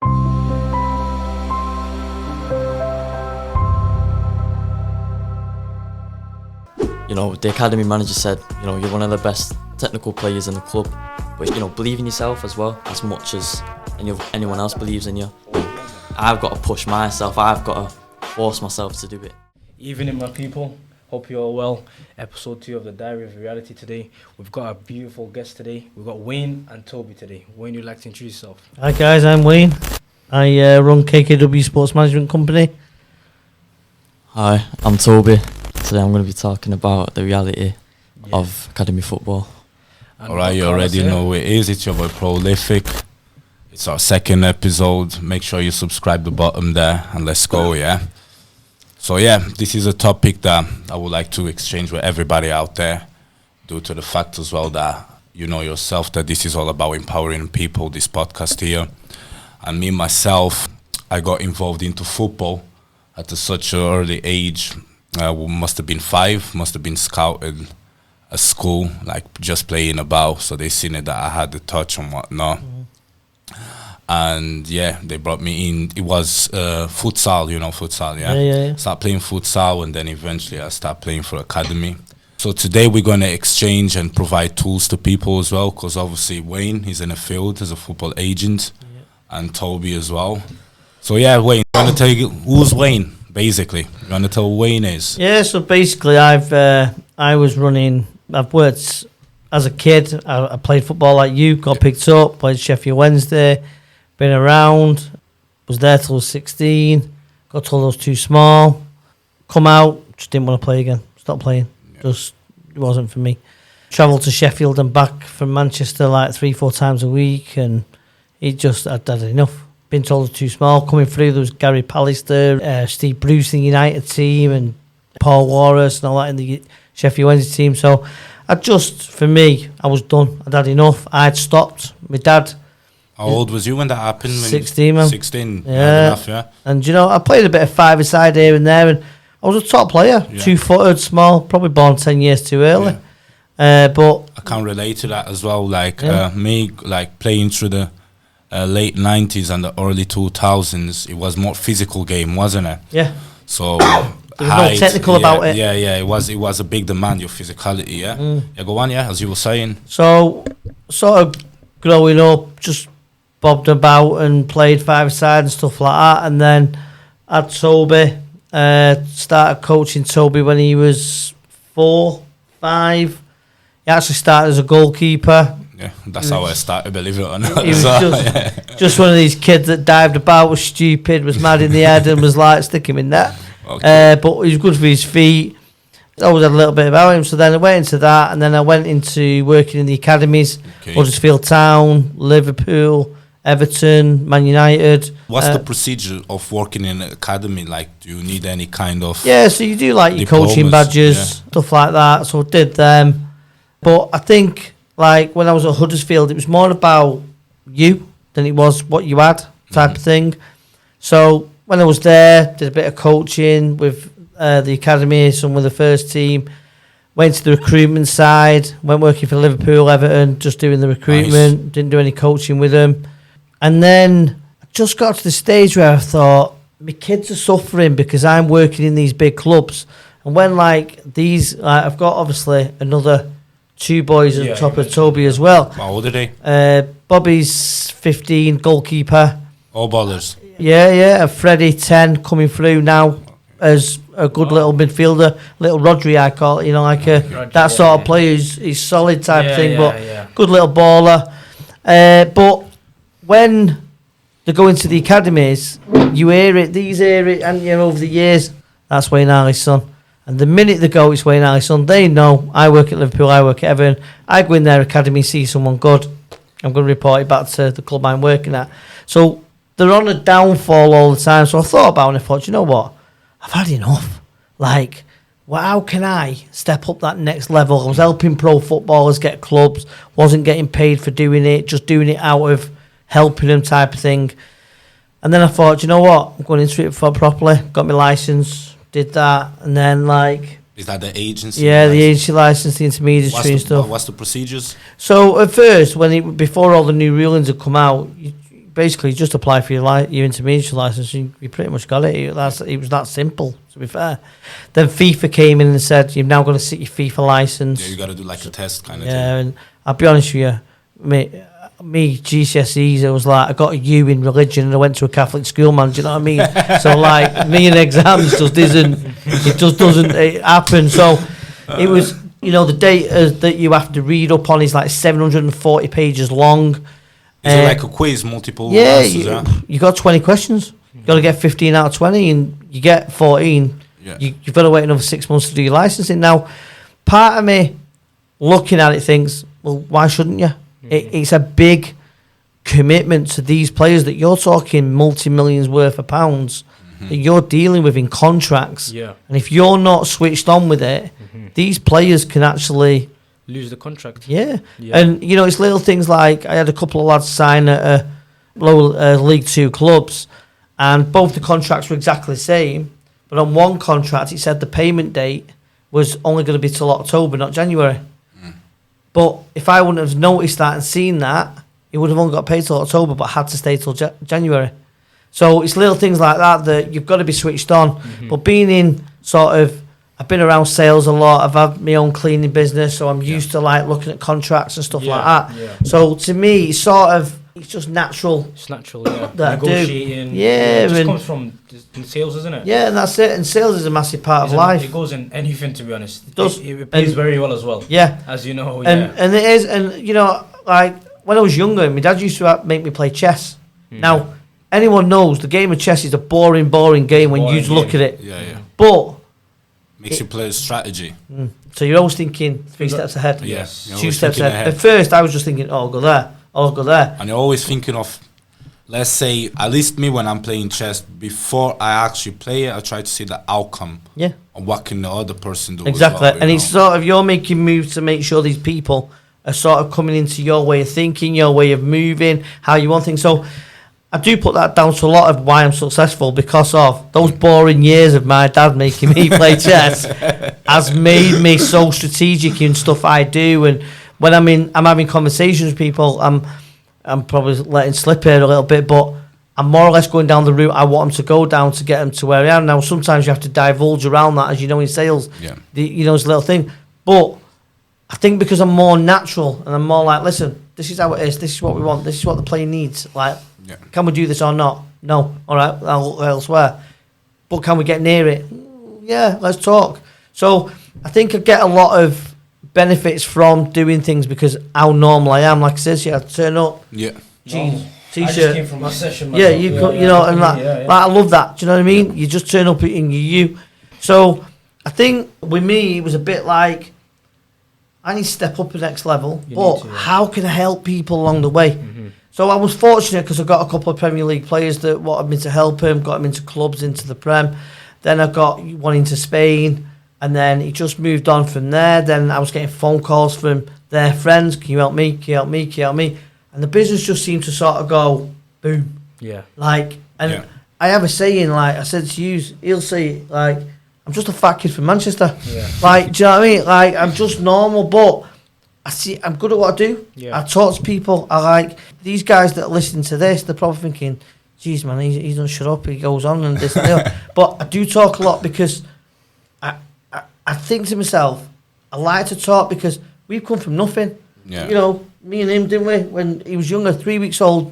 You know, the academy manager said, you know, you're one of the best technical players in the club, but, you know, believe in yourself as well, as much as anyone else believes in you. I've got to push myself, I've got to force myself to do it. Evening, my people. Hope you're all well. Episode 2 of the Diary of Reality today. We've got a beautiful guest today. We've got Wayne and Toby today. Wayne, you'd like to introduce yourself? Hi guys, I'm Wayne. I run KKW Sports Management company. Hi, I'm Toby. Today I'm going to be talking about the reality of academy football. Alright, you already know who it is. It's your boy Prolific. It's our second episode. Make sure you subscribe the bottom there and let's go, yeah? So yeah, this is a topic that I would like to exchange with everybody out there, due to the fact as well that you know yourself that this is all about empowering people, this podcast here. And me myself, I got involved into football at such an early age. Must have been 5, must have been scouted at school, like just playing about. So they seen it that I had the touch and whatnot. And yeah, they brought me in. It was futsal, you know, futsal, yeah? Start playing futsal, and then eventually I start playing for academy. So today we're going to exchange and provide tools to people as well, because obviously Wayne, he's in the field as a football agent, and Toby as well. So yeah, Wayne, I'm going to tell you, who's Wayne, basically? I'm going to tell who Wayne is. Yeah, so basically I've worked as a kid. I played football like you, got picked up, played Sheffield Wednesday, been around, was there till I was 16, got told I was too small, come out, just didn't want to play again, stopped playing, just it wasn't for me. Travelled to Sheffield and back from Manchester like 3-4 times a week, and I'd had enough. Been told I was too small. Coming through, there was Gary Pallister, Steve Bruce in the United team, and Paul Walrus and all that in the Sheffield Wednesday team. So for me, I was done. I'd had enough. I'd stopped. My dad... How old was you when that happened? 16, man. 16, yeah. Enough, yeah. And, you know, I played a bit of five-a-side here and there, and I was a top player, 2-footed, small, probably born 10 years too early. But I can relate to that as well. Like, me, like, playing through the late 90s and the early 2000s, it was more physical game, wasn't it? Yeah. So... There was no technical about it. Yeah, it was a big demand, your physicality, yeah? Yeah, go on, as you were saying. So, sort of growing up, just bobbed about and played five-a-side and stuff like that, and then had Toby, started coaching Toby when he was 4, 5. He actually started as a goalkeeper. Yeah, that's how I started, believe it or not. He was just one of these kids that dived about, was stupid, was mad in the head, and was like, stick him in there. Okay. But he was good for his feet. I always had a little bit about him. So then I went into that, and then I went into working in the academies, Huddersfield Town, Liverpool, Everton, Man United. What's the procedure of working in an academy? Like, do you need any kind of... Yeah, so you do like your coaching badges, stuff like that. So I did them. But I think, like, when I was at Huddersfield, it was more about you than it was what you had type of thing. So when I was there, did a bit of coaching with the academy, some with the first team. Went to the recruitment side, went working for Liverpool, Everton, just doing the recruitment, didn't do any coaching with them. And then I just got to the stage where I thought, my kids are suffering because I'm working in these big clubs. And when I've got obviously another 2 boys on top of Toby as well. How old are they? Bobby's 15, goalkeeper. All ballers. Yeah, and Freddie 10 coming through now as a good little midfielder, little Rodri I call it, you know, like that sort of player. He's solid type thing, but good little baller. But when they go into the academies, you hear it, and over the years, that's Wayne Harley's son. And the minute they go, it's Wayne Harley's son, they know I work at Liverpool, I work at Everton. I go in their academy, see someone good, I'm going to report it back to the club I'm working at. So they're on a downfall all the time. So I thought about it and I thought, you know what? I've had enough. Like, well, how can I step up that next level? I was helping pro footballers get clubs, wasn't getting paid for doing it, just doing it out of helping them type of thing. And then I thought, you know what? I'm going into it properly. Got my licence, did that, and then like... Is that the agency? Yeah, the agency licence, the intermediary and stuff. What's the procedures? So at first, before all the new rulings had come out, basically just apply for your intermediate license. You pretty much got it. It was that simple, to be fair. Then FIFA came in and said, you've now got to sit your FIFA license. Yeah, you got to do like a test kind of thing. Yeah, and I'll be honest with you, me GCSEs, it was like I got a U in religion and I went to a Catholic school, man. Do you know what I mean? So like me and exams just doesn't happen. So it was, the data that you have to read up on is like 740 pages long. Is it like a quiz, multiple answers? You got 20 questions. You got to get 15 out of 20, and you get 14. Yeah. You've got to wait another 6 months to do your licensing. Now, part of me looking at it thinks, well, why shouldn't you? It's a big commitment to these players that you're talking multi-millions worth of pounds that you're dealing with in contracts. Yeah. And if you're not switched on with it, these players can actually lose the contract. Yeah. And, it's little things like I had a couple of lads sign at a lower League 2 clubs, and both the contracts were exactly the same. But on one contract, it said the payment date was only going to be till October, not January. But if I wouldn't have noticed that and seen that, he would have only got paid till October, but had to stay till January. So it's little things like that you've got to be switched on. But being in I've been around sales a lot. I've had my own cleaning business, so I'm used to like looking at contracts and stuff like that. Yeah. So to me, it's just natural. It's natural, yeah. That Negotiating. it just comes from sales, isn't it? Yeah, and that's it. And sales is a massive part of life. It goes in anything, to be honest. It does. It pays very well as well. Yeah. As you know, And it is, and like when I was younger, my dad used to make me play chess. Now, anyone knows the game of chess is a boring game when you look at it. Yeah. But makes you play a strategy. So you're always thinking 3 steps ahead. Yes. 2 steps ahead. At first, I was just thinking, I'll go there. And you're always thinking of, let's say, at least me when I'm playing chess, before I actually play it, I try to see the outcome. Yeah. Of what can the other person do. Exactly. As well, and it's you're making moves to make sure these people are sort of coming into your way of thinking, your way of moving, how you want things. So I do put that down to a lot of why I'm successful, because of those boring years of my dad making me play chess has made me so strategic in stuff I do. And when I'm having conversations with people, I'm probably letting slip here a little bit, but I'm more or less going down the route I want them to go down to get them to where I am. Now, sometimes you have to divulge around that, as you know, in sales. Yeah. It's a little thing. But I think because I'm more natural and I'm more like, listen, this is how it is. This is what we want. This is what the player needs. Like, can we do this or not? No. All right, I'll look elsewhere. But can we get near it? Yeah, let's talk. So I think I get a lot of benefits from doing things because how normal I am. Like I said, I turn up. Yeah. Jeans, T-shirt. I just came from my session. Yeah, like I love that. Do you know what I mean? You just turn up in you. So I think with me, it was a bit like I need to step up to the next level. How can I help people along the way? So I was fortunate because I got a couple of Premier League players that wanted me to help him, got him into clubs, into the Prem. Then I got one into Spain, and then he just moved on from there. Then I was getting phone calls from their friends, can you help me, can you help me, can you help me? And the business just seemed to sort of go, boom. Yeah. I have a saying, like I said to you, he'll say, like, I'm just a fat kid from Manchester. Yeah. Like, do you know what I mean? Like, I'm just normal, but I'm good at what I do. Yeah. I talk to people. I like these guys that listen to this. They're probably thinking, "Geez, man, he doesn't shut up. He goes on and this and that." But I do talk a lot because I think to myself, I like to talk because we've come from nothing. Yeah. Me and him, didn't we? When he was younger, 3 weeks old,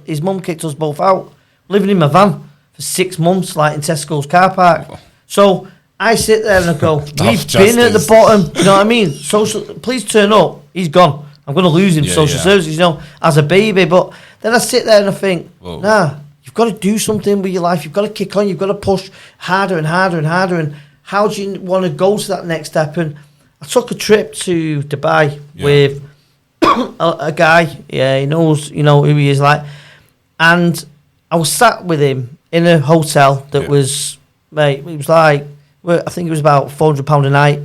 his mum kicked us both out, living in my van for 6 months, like in Tesco's car park. Oh. So I sit there and I go, we've been at the bottom, you know what I mean? Please turn up. He's gone. I'm going to lose him to social services, as a baby. But then I sit there and I think, nah, you've got to do something with your life. You've got to kick on. You've got to push harder and harder and harder. And how do you want to go to that next step? And I took a trip to Dubai with a guy. Yeah, he knows, who he is like. And I was sat with him in a hotel that was, mate, it was like, I think it was about £400 a night.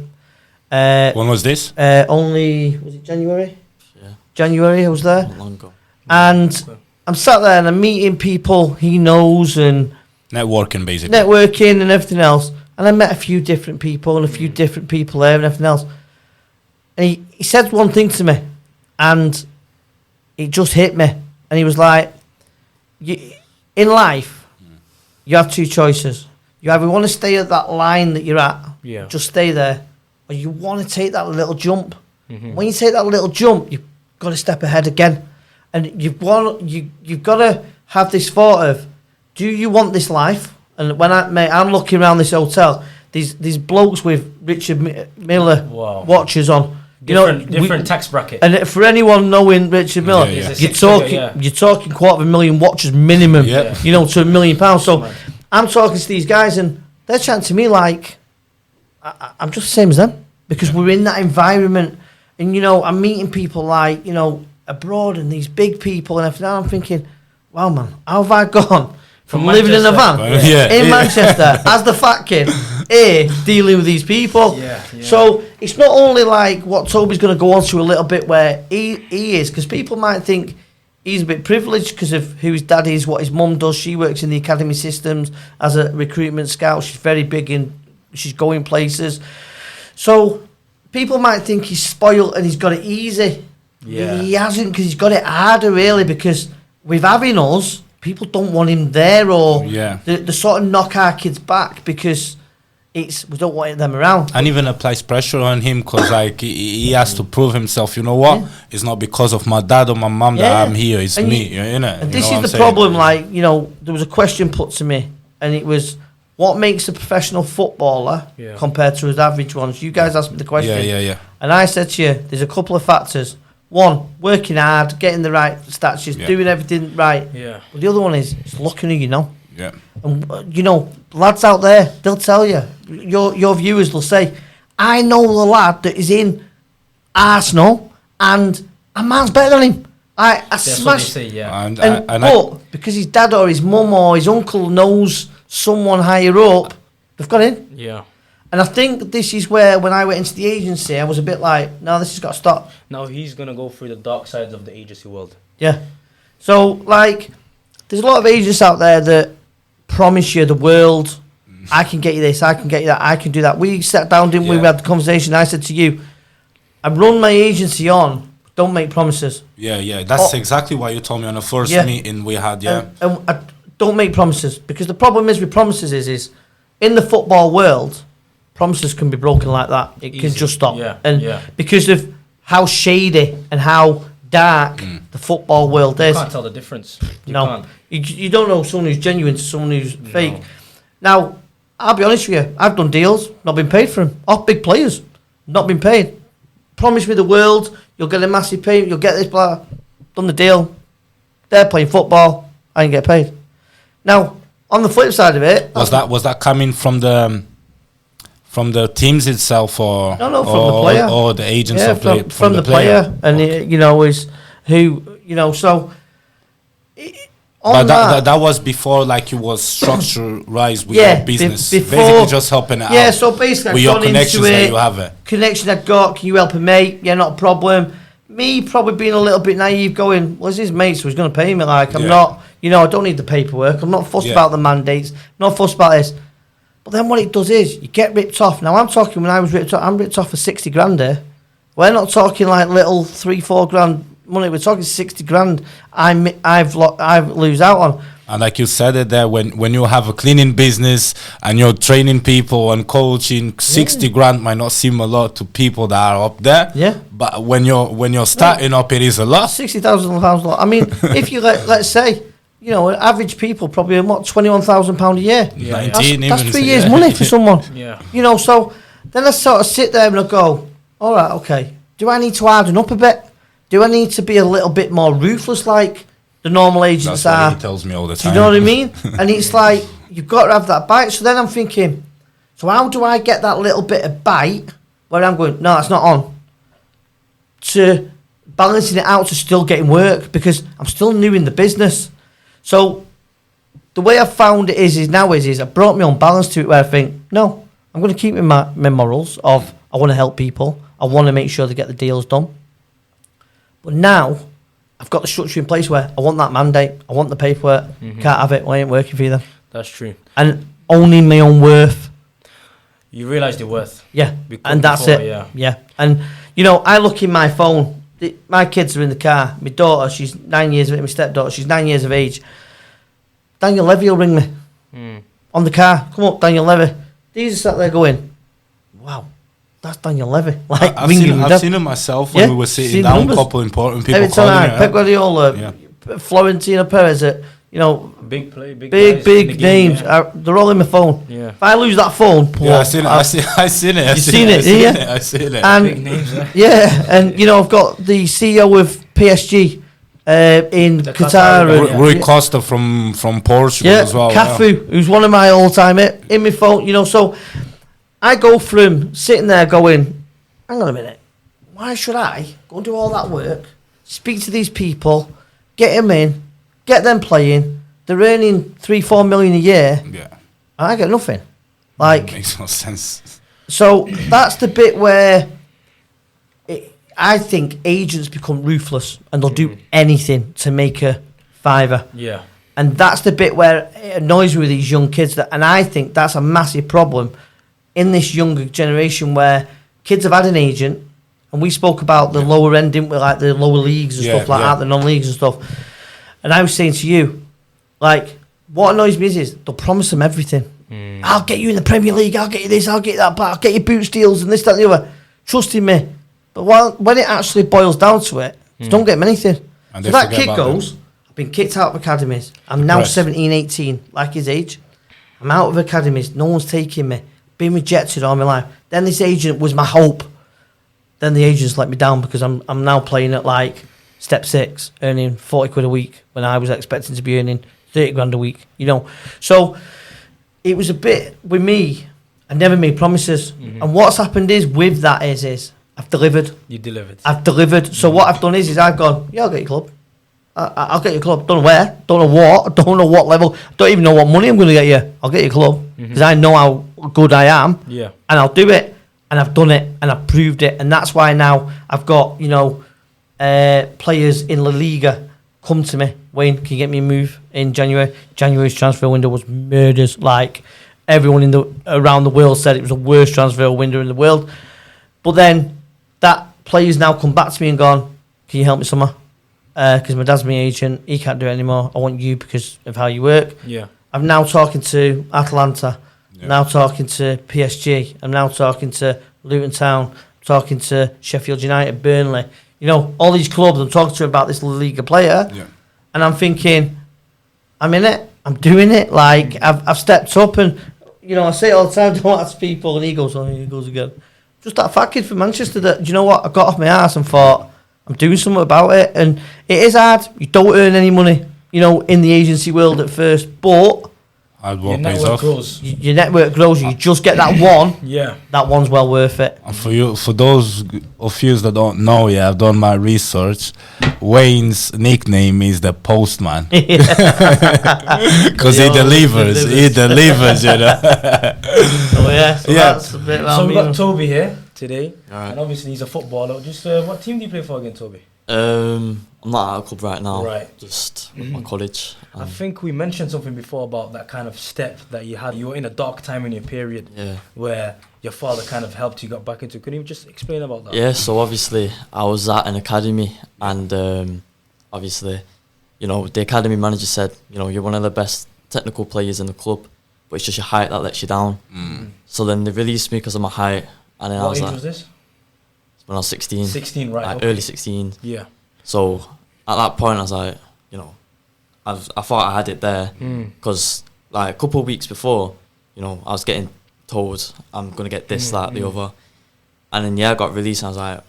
When was this? Was it January? Yeah. January I was there. Not long ago. And I'm sat there and I'm meeting people he knows and... Networking, basically. Networking and everything else. And I met a few different people and a few different people there and everything else. And he said one thing to me and it just hit me. And he was like, in life, you have two choices. You either want to stay at that line that you're at, just stay there, or you want to take that little jump. When you take that little jump, you've got to step ahead again, and you've got to have this thought of, do you want this life? And when I'm looking around this hotel, these blokes with Richard Miller watches on. Different tax bracket. And for anyone knowing Richard Miller, you're talking $250,000 watches minimum. To £1 million. So I'm talking to these guys, and they're chatting to me like I'm just the same as them, because we're in that environment, and I'm meeting people like abroad and these big people and everything. I'm thinking, wow, man, how have I gone from living in a van in Manchester as the fat kid here dealing with these people? So it's not only like what Toby's going to go on to a little bit where he is, because people might think he's a bit privileged because of who his dad is, what his mum does. She works in the academy systems as a recruitment scout. She's very big she's going places. So people might think he's spoiled and he's got it easy. He hasn't, because he's got it harder, really, because with having us, people don't want him there, or they sort of knock our kids back because we don't want them around. And even applies pressure on him, because like he has to prove himself. You know what? It's not because of my dad or my mum that I'm here. It's me. And this is the problem. Like, there was a question put to me, and it was, what makes a professional footballer compared to his average ones? You guys asked me the question. And I said to you, there's a couple of factors. One, working hard, getting the right statures, doing everything right. But the other one is looking who you know. And lads out there, they'll tell you. Your viewers will say, I know the lad that is in Arsenal, and a man's better than him. I smash. But because his dad or his mum or his uncle knows someone higher up, they've got in. And I think this is where, when I went into the agency, I was a bit like, no, this has got to stop. Now he's going to go through the dark sides of the agency world. So, like, there's a lot of agents out there that promise you the world. I can get you this, I can get you that, I can do that. We sat down, didn't we? We had the conversation. I said to you, I run my agency on, don't make promises. That's exactly what you told me on the first meeting we had. And I don't make promises, because the problem is with promises is in the football world, promises can be broken like that. It can just stop. Because of how shady and how dark the football world is. You can't tell the difference. You don't know someone who's genuine to someone who's fake. Now, I'll be honest with you, I've done deals, not been paid for them. Off big players, not been paid. Promise me the world, you'll get a massive payment, you'll get this, blah. Done the deal. They're playing football, I didn't get paid. Now, on the flip side of it... Was that coming from the teams itself, or from the player, or the agents from the player, and is who so. That was before, like, you was structurized with your business, basically just helping it out. So basically, with your connections that you have. Connection I've got. Can you help a mate? Yeah, not a problem. Me probably being a little bit naive, going, well, it's his mate, so he's going to pay me. Like, I'm not, I don't need the paperwork. I'm not fussed about the mandates. Not fussed about this. But then what it does is you get ripped off. Now I'm talking, when I was ripped off, I'm ripped off for 60 grand here. We're not talking like little 3-4 grand money. We're talking 60 grand. I lose out on. And like you said it there, when you have a cleaning business and you're training people and coaching, 60 grand might not seem a lot to people that are up there. But when you're starting up, it is a lot. £60,000 a lot. I mean, if you let's say, average people probably what, £21,000 a year. That's 3 years' money for someone. So then I sort of sit there and I go, all right, okay. Do I need to harden up a bit? Do I need to be a little bit more ruthless, like the normal agents That's what he tells me all the time. Do you know what I mean? And it's like, you've got to have that bite. So then I'm thinking, so how do I get that little bit of bite where I'm going, no, that's not on, to balancing it out to still getting work, because I'm still new in the business. So the way I've found it is I brought my own balance to it, where I think, no, I'm going to keep my morals of, I want to help people, I want to make sure they get the deals done. But now I've got the structure in place where I want that mandate, I want the paperwork, can't have it, I ain't working for you then. That's true. And owning my own worth. You realise your worth. And that's it. And, I look in my phone, my kids are in the car, my daughter, she's 9 years of age, my stepdaughter, she's 9 years of age. Daniel Levy will ring me on the car. Come up, Daniel Levy. These are sat there going, wow, that's Daniel Levy. Like I've ringing seen, me. I've seen it myself when we were sitting down. Numbers. Couple important people Every calling time, it. Pep Guardiola, Florentino Perez, big play, big guys names. They're all in my phone. Yeah. If I lose that phone, Yeah, I seen it. You've seen it, yeah? I seen it. And Big names, yeah, and I've got the CEO of PSG in The Qatar. Qatar, and, Rui Costa from Portugal as well. Cafu, who's one of my all-time in my phone. So I go from sitting there going, hang on a minute, why should I go and do all that work, speak to these people, get them in, get them playing? They're earning 3-4 million a year. Yeah. And I get nothing. Like, Makes no sense. So that's the bit where I think agents become ruthless and they'll do anything to make a fiver. Yeah. And that's the bit where it annoys me with these young kids. And I think that's a massive problem in this younger generation where kids have had an agent. And we spoke about the lower end, didn't we? Like the lower leagues and stuff like that, the non-leagues and stuff. And I was saying to you, like, what annoys me is they'll promise them everything. I'll get you in the Premier League, I'll get you this, I'll get you that, but I'll get you boots deals and this, that, and the other. Trusting me. But when it actually boils down to it, they don't get them anything. And So that kid goes, I've been kicked out of academies. I'm now 17, 18, like his age. I'm out of academies. No one's taking me. Been rejected all my life. Then this agent was my hope. Then the agents let me down because I'm now playing at like step 6, earning 40 quid a week when I was expecting to be earning 30 grand a week, So it was a bit, with me, I never made promises. And what's happened is, with that is I've delivered. You delivered. I've delivered. So what I've done is I've gone, I'll get your club. I'll get your club. Don't know where, don't know what, don't know what level, don't even know what money I'm going to get you. I'll get your club because I know how good I am. Yeah. And I'll do it. And I've done it and I've proved it. And that's why now I've got, players in La Liga come to me. Wayne, can you get me a move in January? January's transfer window was murders. Like, everyone around the world said it was the worst transfer window in the world. But then that player's now come back to me and gone, can you help me summer? Because my dad's my agent. He can't do it anymore. I want you because of how you work. Yeah. I'm now talking to Atalanta. Yeah. Now talking to PSG. I'm now talking to Luton Town. I'm talking to Sheffield United, Burnley. All these clubs. I'm talking to about this La Liga player. Yeah. And I'm thinking, I'm in it. I'm doing it. Like, I've stepped up and, I say it all the time, don't ask people. And he goes, here he goes again. Just that fat kid from Manchester that, do you know what? I got off my ass and thought, I'm doing something about it. And it is hard. You don't earn any money, in the agency world at first. But your network grows. Your network grows. You just get that one. Yeah. That one's well worth it. And for those of you that don't know, I've done my research. Wayne's nickname is the Postman because he delivers. He delivers, Oh yeah. So that's a bit. So we got Toby here today, right. And obviously he's a footballer. Just what team do you play for again, Toby? I'm not at a club right now. Right. Just my college. I think we mentioned something before about that kind of step that you had. You were in a dark time in your period where your father kind of helped you got back into. Could you just explain about that? Yeah, so obviously I was at an academy and obviously, the academy manager said, you're one of the best technical players in the club, but it's just your height that lets you down. So then they released me because of my height. And then what age was this? When I was 16. 16, right. Like early 16. Yeah. So at that point I was like, I thought I had it there because like a couple of weeks before, I was getting told I'm going to get this, that, the other. And then, I got released and I was like,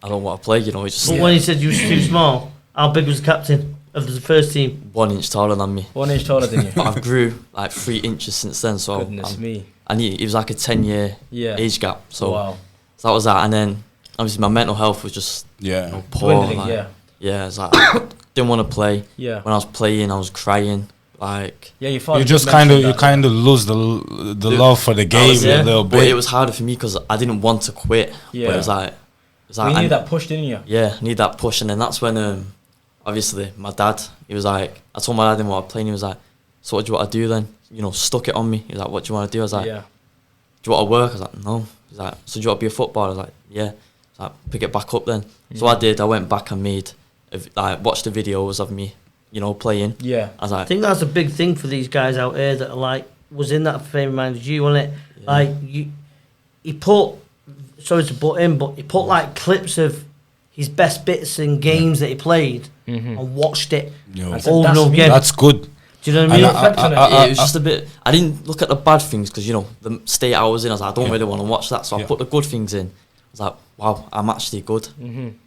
I don't want to play, It's just, but when you said you was too small, how big was the captain of the first team? 1 inch taller than me. 1 inch taller than you? But I've grew like 3 inches since then. So Goodness me. And it was like a 10-year age gap. So, wow. So that was that. And then obviously my mental health was just poor. Dwindling, yeah, it's like I didn't want to play. Yeah. When I was playing, I was crying. Like you just kind of lose the love for the game a little bit. But it was harder for me because I didn't want to quit. Yeah. But it was like you need that push, didn't you? Yeah, need that push. And then that's when obviously my dad, he was like, I told my dad I didn't want to play, and he was like, so what do you want to do then? Stuck it on me. He was like, what do you want to do? I was like, do you want to work? I was like, no. He's like, so do you want to be a footballer? I was like, yeah. He's like, pick it back up then. So I did. I went back and watched the videos of me playing. Yeah. I was like, I think that's a big thing for these guys out here that are like was in that frame of mind as you, wasn't it? Yeah. Like he put, sorry to butt in, but he put like clips of his best bits in games that he played and watched it over and over again. That's good. Do you know what I mean? yeah, it was just a bit. I didn't look at the bad things because the state I was in. I was like, I don't really want to watch that, so I put the good things in. I was like, wow, I'm actually good.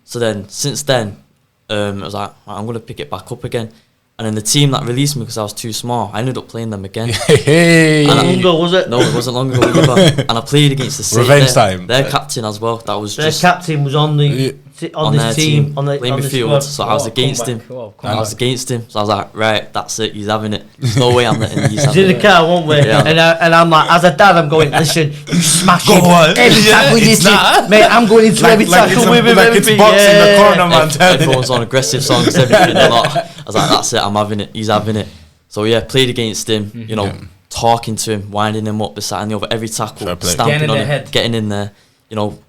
So then, since then, I was like, right, I'm gonna pick it back up again. And then the team that released me because I was too small, I ended up playing them again. Hey. How long ago was it? No, it wasn't long ago either. And I played against the City. Revenge time. Their captain as well. That was Their captain was on the on their this team on the playing on the midfield. squad. So I was against him. I was against him. So I was like, right, that's it. He's having it. There's no way I'm letting these He's having in the it. car, won't we? Yeah. And I'm like, as a dad, I'm going, listen, you smash him on. every tackle you It's take. not. Mate, I'm going into every tackle with him. Like it's everything. boxing the corner, man. Everyone's on aggressive songs, everything a lot. I was like, that's it. I'm having it. He's having it. So yeah, played against him. Talking to him, winding him up, beside and over every tackle, stamping on him, getting in there.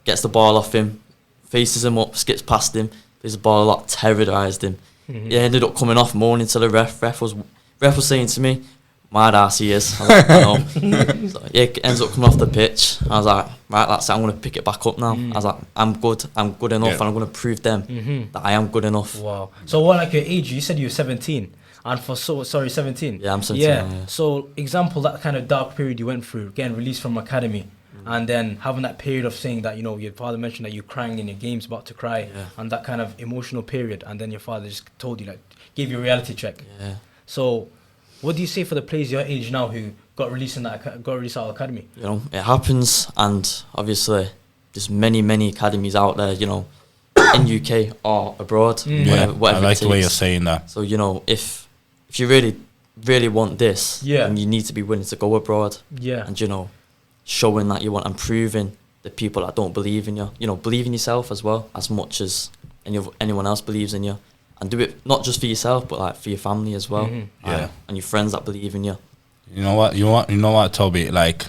Gets the ball off him, faces him up, skips past him, plays the ball a lot, terrorised him. He ended up coming off, moaning to the ref. Ref was saying to me, "Mad ass he is." I was like, I know. So yeah, ends up coming off the pitch. I was like, right, that's it. I'm gonna pick it back up now. I was like, I'm good enough, and I'm gonna prove them that I am good enough. Wow. So what, like your age? You said you were 17. And 17. Yeah, I'm 17. Yeah. So example, that kind of dark period you went through, getting released from academy, and then having that period of saying that your father mentioned that you're crying in your games, about to cry, and that kind of emotional period, and then your father just told you, like, gave you a reality check. Yeah. So, what do you say for the players your age now who got released out of academy? It happens, and obviously there's many academies out there. In UK or abroad, whatever I like it the way you're takes. saying that. So if you really want this, then you need to be willing to go abroad. Yeah. And showing that you want and proving the people that don't believe in you. Believe in yourself as well, as much as anyone else believes in you, and do it not just for yourself, but like for your family as well. Yeah. And your friends that believe in you. You know what, Toby? Like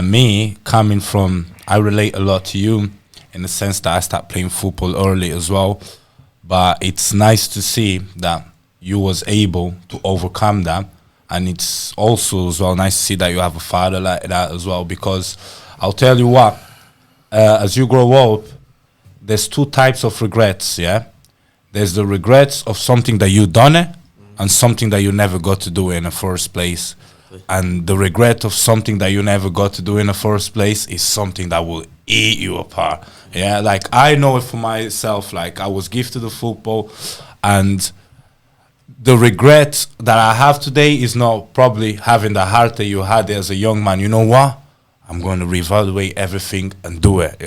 me coming from, I relate a lot to you in the sense that I started playing football early as well. But it's nice to see that you was able to overcome that, and it's also as well nice to see that you have a father like that as well, because I'll tell you what, as you grow up, there's two types of regrets. There's the regrets of something that you done it and something that you never got to do in the first place. And the regret of something that you never got to do in the first place is something that will eat you apart. Like I know it for myself. Like I was gifted the football, and the regret that I have today is not probably having the heart that you had as a young man. You know what? I'm going to reevaluate everything and do it,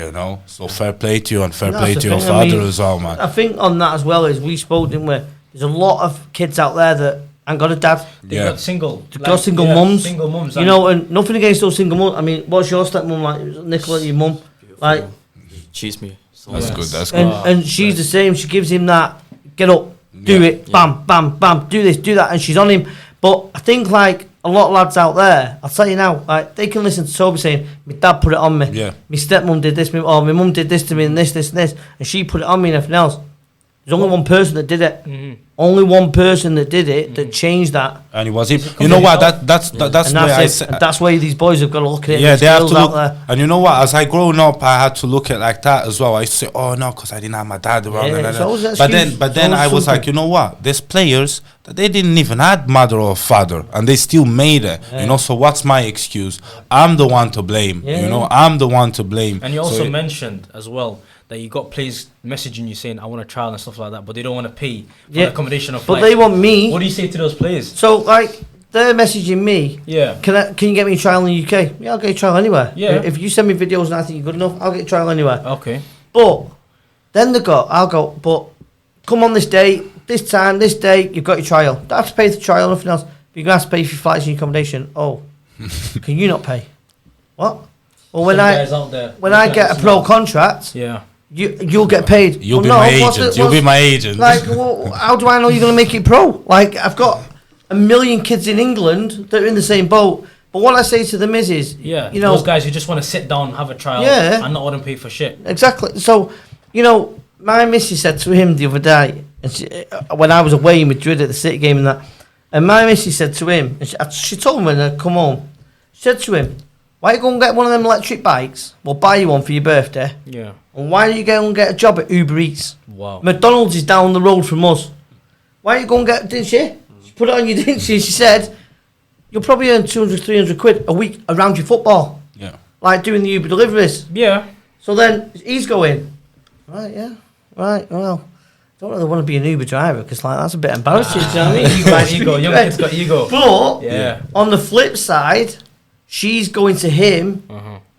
So fair play to you, and fair play to your father as well, man. I think on that as well, as we spoke, didn't we? There's a lot of kids out there that ain't got a dad. They got single. They've got single mums. Single mums. And nothing against those single mums. I mean, what's your stepmom like? Nicola, your mum? Like, She cheats me. So That's good, that's and, good. and she's the same. She gives him that, get up, do it, bam, bam, bam, do this, do that, and she's on him. But I think like a lot of lads out there, I'll tell you now, like they can listen to Toby saying, my dad put it on me, my stepmom did this, or my mum did this to me, and this, and she put it on me and everything else. There's only one person that did it. Only one person that did it that changed that. And it was him. You know what? That's the way I say. That's why these boys have got to look at it. Yeah, they have to out look. there. And you know what? As I grown up, I had to look at like that as well. I used to say, "Oh no," because I didn't have my dad around. it's always an But excuse. then I was like, you know what? There's players that they didn't even have mother or father, and they still made it. So what's my excuse? I'm the one to blame. I'm the one to blame. And you also mentioned as well that you got players messaging you saying, I want a trial and stuff like that, but they don't want to pay for the accommodation of But they want me. What do you say to those players? So, like, they're messaging me. Yeah. Can you get me a trial in the UK? Yeah, I'll get a trial anywhere. Yeah. If you send me videos and I think you're good enough, I'll get a trial anywhere. Okay. But then I'll go, but come on this date, this time, this date, you've got your trial. Don't have to pay for the trial, nothing else. But you're going to have to pay for your flights and your accommodation. Oh, can you not pay? What? Well, when I get a pro contract, you'll get paid. You'll be my agent. You'll be my agent. Like, well, how do I know you're going to make it pro? Like, I've got a million kids in England that are in the same boat. But what I say to them is, those guys who just want to sit down, have a trial, and not want to pay for shit. Exactly. So, my missus said to him the other day, And when I was away in Madrid at the City game and that, and my missus said to him, and she told him when I come home, she said to him, why you go and get one of them electric bikes? We'll buy you one for your birthday. Yeah. And why don't you go and get a job at Uber Eats? Wow. McDonald's is down the road from us. Why don't you go and get, didn't she? She put it on you, didn't she? She said, you'll probably earn 200, 300 quid a week around your football. Yeah. Like doing the Uber deliveries. Yeah. So then he's going, right, yeah, right, well, don't really want to be an Uber driver because like that's a bit embarrassing. Do you know what I mean? Ego, young kid's got ego. But Yeah. on the flip side, she's going to him,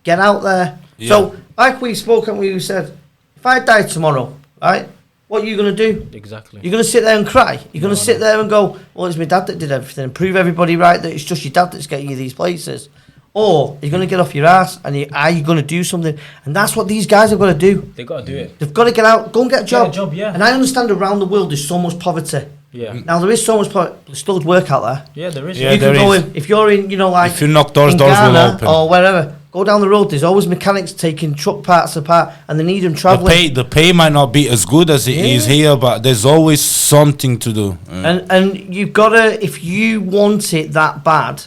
get out there. Yeah. So like we spoke and we said, if I die tomorrow, right, what are you going to do? Exactly. You're going to sit there and cry. You're going to sit there and go, well, it's my dad that did everything, and prove everybody right that it's just your dad that's getting you these places. Or you're going to get off your ass and are you going to do something? And that's what these guys have got to do. They got to do it. They've got to get out, go and get a job. Get a job, yeah. And I understand around the world there's so much poverty. Yeah. Now there is so much poverty, there's still work out there. Yeah, there is. Yeah, You can there go is. in, if you're in, you know, like If you knock doors, in doors will Ghana open. or wherever, go down the road, there's always mechanics taking truck parts apart and they need them travelling. The pay might not be as good as it is here, but there's always something to do. And you've got to, if you want it that bad,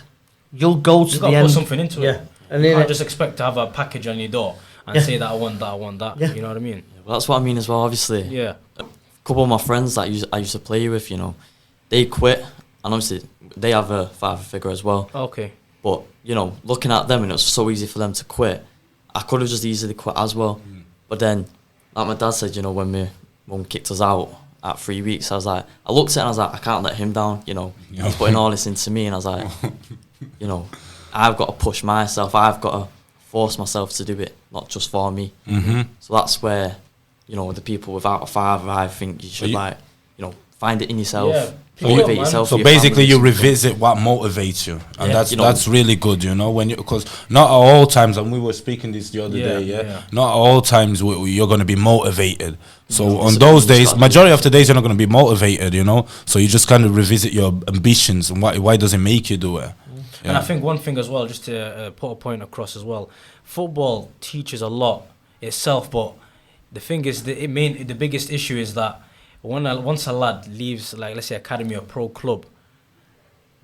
you'll go to You've the got to end. put something into Yeah. it. And You then can't just expect to have a package on your door and Yeah. say that I want that, I want that. Yeah. You know what I mean? Well, that's what I mean as well. Obviously, Yeah. a couple of my friends that I used to play with, you know, they quit, and obviously they have a father figure as well. Okay. But you know, looking at them, and it was so easy for them to quit. I could have just easily quit as well. But then, like my dad said, you know, when my mum kicked us out at 3 weeks, I was like, I looked at it and I was like, I can't let him down. You know, he's putting all this into me, and I was like, you know, I've got to push myself. I've got to force myself to do it, not just for me. So that's where, you know, the people without a father, I think you should like, you know, find it in yourself, Yeah. motivate man. yourself. So for your basically, family, you something. revisit what motivates you, and Yeah, you know, that's really good, you know, when you, because not at all times, and we were speaking this the other day, yeah, not at all times you're going to be motivated. So on those days, majority of the days you're not going to be motivated, you know. So you just kind of revisit your ambitions and why does it make you do it? And I think one thing as well, just to put a point across as well, football teaches a lot itself, but the thing is, the biggest issue is that once a lad leaves, like let's say academy or pro club,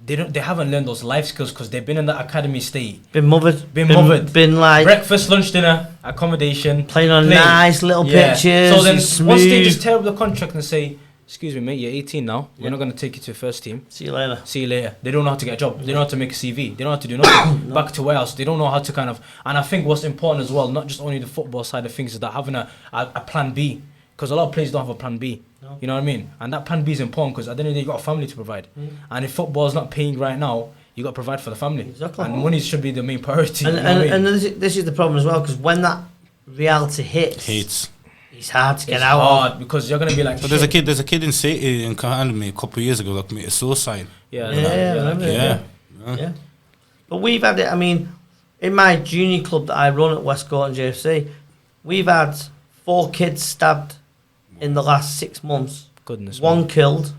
they haven't learned those life skills because they've been in that academy state, been mothered, been like breakfast, lunch, dinner, accommodation, playing on nice little pitches. So then and once they smooth. just tear up the contract and say, excuse me mate, you're 18 now, we're not going to take you to the first team, See you later. see you later. They don't know how to get a job, they don't know how to make a CV, they don't know how to do nothing. Back to warehouse, they don't know how to kind of, and I think what's important as well, not just only the football side of things, is that having a plan B, because a lot of players don't have a plan B. No. You know what I mean? And that plan B is important because at the end of the day, you've got a family to provide. And if football is not paying right now, you got to provide for the family. Exactly. And money should be the main priority. And, you know what I and mean? this is the problem as well, because when that reality hits, it's hard to get It's out hard because you're going to be like, So there's a kid in City in academy a couple of years ago that committed suicide. Yeah, Yeah, remember it, yeah. But we've had it, I mean, in my junior club that I run at Westcourt and JFC, we've had 4 kids stabbed in the last 6 months. Goodness. 1 killed,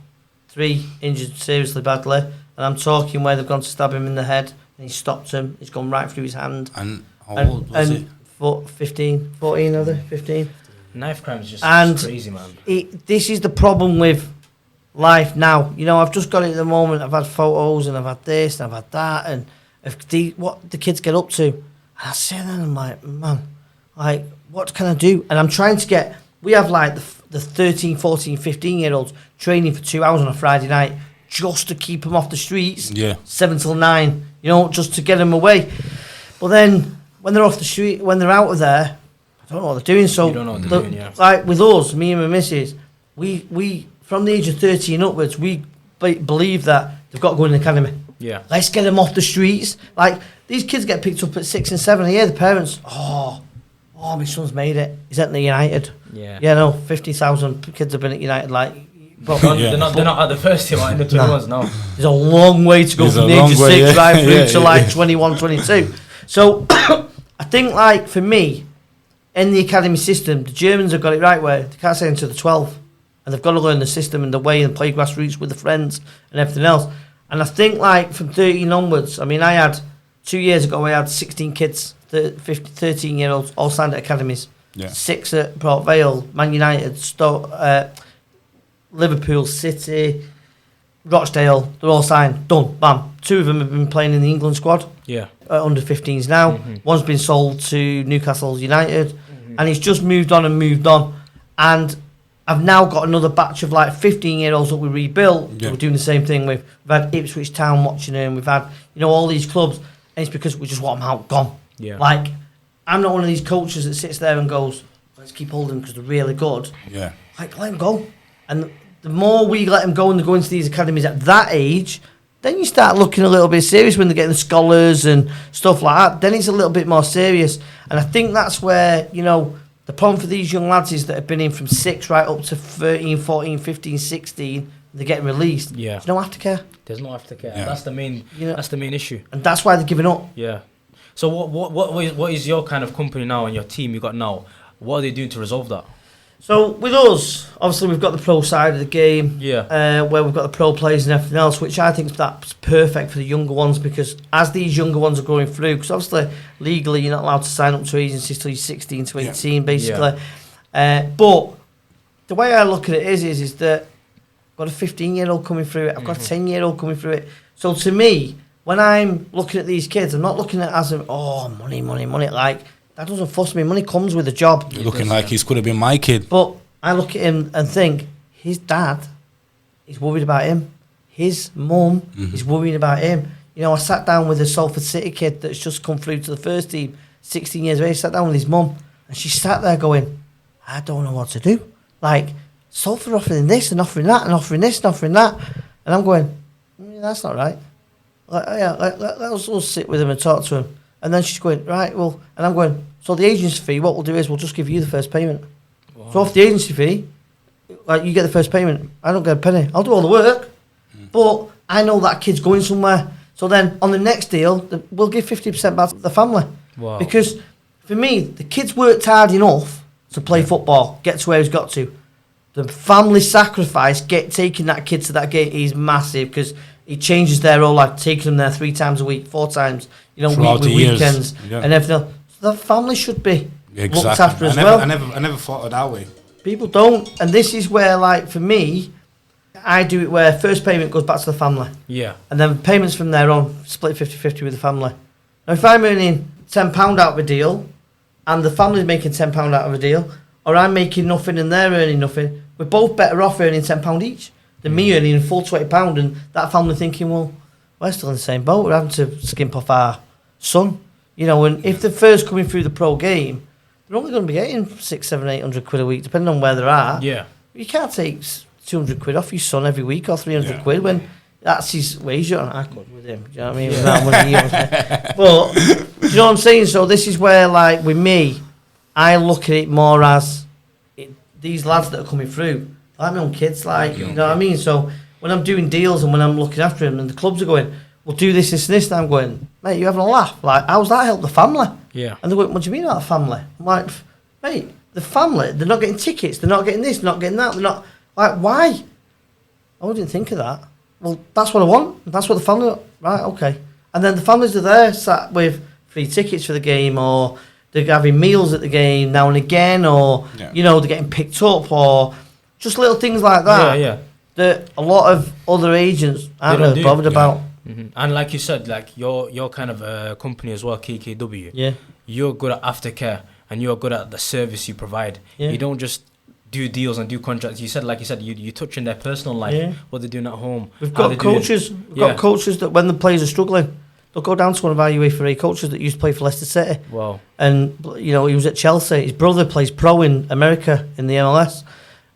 3 injured seriously badly. And I'm talking where they've gone to stab him in the head and he stopped him. He's gone right through his hand. And how old was he? 14, are they? 15. Knife crime is just And crazy, man. This is the problem with life now. You know, I've just got it at the moment. I've had photos and I've had this and I've had that. And what the kids get up to. And I sit there and I'm like, man, like, what can I do? And I'm trying to get... We have like the 13, 14, 15-year-olds training for 2 hours on a Friday night just to keep them off the streets. 7 till 9, you know, just to get them away. But then when they're off the street, when they're out of there, I don't know what they're doing. So, You don't know what they're doing, yeah. like with us, me and my missus, we from the age of 13 upwards, we believe that they've got to go in the academy. Yeah. Let's get them off the streets. Like, these kids get picked up at 6 and 7. I hear the parents, oh, my son's made it. He's at the United. Yeah. Yeah, no, 50,000 kids have been at United. Like, but They're not at the first team, in the 21s, no. there's a long way to go There's from a the age long of way, 6 yeah. right through Yeah, to yeah, like yeah. 21, 22. So, I think, like, for me, in the academy system, the Germans have got it right where they can't say until the 12. And they've got to learn the system and the way and play grassroots with the friends and everything else. And I think, like, from 13 onwards, I mean, I had 2 years ago, I had 16 kids, 13-year-olds, all signed at academies. Yeah. 6 at Port Vale, Man United, Liverpool, City, Rochdale, they're all signed, done, bam. 2 of them have been playing in the England squad. Yeah. Under 15s now. One's been sold to Newcastle United, and he's just moved on. And I've now got another batch of like 15-year-olds that we rebuilt. Yeah. We're doing the same thing with. We've had Ipswich Town watching them. We've had all these clubs, and it's because we just want them out, gone. Yeah. Like, I'm not one of these coaches that sits there and goes, let's keep holding them because they're really good. Yeah. Like, let them go. And the more we let them go and they go into these academies at that age, then you start looking a little bit serious when they're getting the scholars and stuff like that. Then it's a little bit more serious. And I think that's where, the problem for these young lads is that have been in from 6 right up to 13, 14, 15, 16, they're getting released. Yeah. There's no aftercare. There's no aftercare. Yeah. That's the main. That's the main issue. And that's why they're giving up. Yeah. So what is your kind of company now and your team you got now? What are they doing to resolve that? So with us, obviously we've got the pro side of the game, where we've got the pro players and everything else, which I think that's perfect for the younger ones, because as these younger ones are going through, because obviously legally you're not allowed to sign up to agencies till you're 16 to 18, basically. But the way I look at it is that I've got a 15-year-old coming through it, I've got a 10-year-old coming through it. So to me, when I'm looking at these kids, I'm not looking at it as money. Like, that doesn't fuss me. Money comes with a job. You're looking like he could have been my kid. But I look at him and think, his dad is worried about him. His mum is worrying about him. I sat down with a Salford City kid that's just come through to the first team, 16 years of age, sat down with his mum, and she sat there going, I don't know what to do. Like, Salford offering this and offering that and offering this and offering that. And I'm going, that's not right. Let's sit with him and talk to him. And then she's going, right, well, and I'm going, so the agency fee, what we'll do is we'll just give you the first payment. Wow. So off the agency fee, like, you get the first payment, I don't get a penny. I'll do all the work, but I know that kid's going somewhere. So then on the next deal, we'll give 50% back to the family. Wow. Because for me, the kid's worked hard enough to play football, get to where he's got to. The family sacrifice, taking that kid to that gate is massive, because it changes their whole life, taking them there 3 times a week, 4 times, throughout with the years. weekends and everything else. So the family should be looked Exactly. after as well. I never thought of that way. People don't, and this is where, like, for me, I do it where first payment goes back to the family. Yeah. And then payments from there on, split 50-50 with the family. Now, if I'm earning £10 out of a deal, and the family's making £10 out of a deal, or I'm making nothing and they're earning nothing, we're both better off earning £10 each than me earning full £20, and that family thinking, well, we're still in the same boat, we're having to skimp off our son. And if they're first coming through the pro game, they're only going to be getting 600, 700, 800 quid a week, depending on where they're at. Yeah. You can't take 200 quid off your son every week, or 300 quid when that's his wage. I could with him, do you know what I mean? Without money, but do you know what I'm saying? So this is where, like, with me, I look at it more as these lads that are coming through, like my own kids, like, you know what I mean? So when I'm doing deals and when I'm looking after them and the clubs are going, we'll do this, and I'm going, mate, you having a laugh? Like, how's that help the family? Yeah. And they're going, what do you mean about the family? I'm like, mate, the family, they're not getting tickets, they're not getting this, they're not getting that, they're not, like, why? I didn't think of that. Well, that's what I want. That's what the family, right, okay. And then the families are there, sat with free tickets for the game, or they're having meals at the game now and again, or, they're getting picked up, or just little things like that. Yeah. That a lot of other agents aren't really bothered about. Mm-hmm. And like you said, like your kind of company as well, KKW. Yeah. You're good at aftercare, and you're good at the service you provide. Yeah. You don't just do deals and do contracts. You touch in their personal life, what they're doing at home. We've got coaches. We've got coaches that when the players are struggling, they'll go down to one of our UEFA coaches that used to play for Leicester City. Wow. And he was at Chelsea. His brother plays pro in America in the MLS.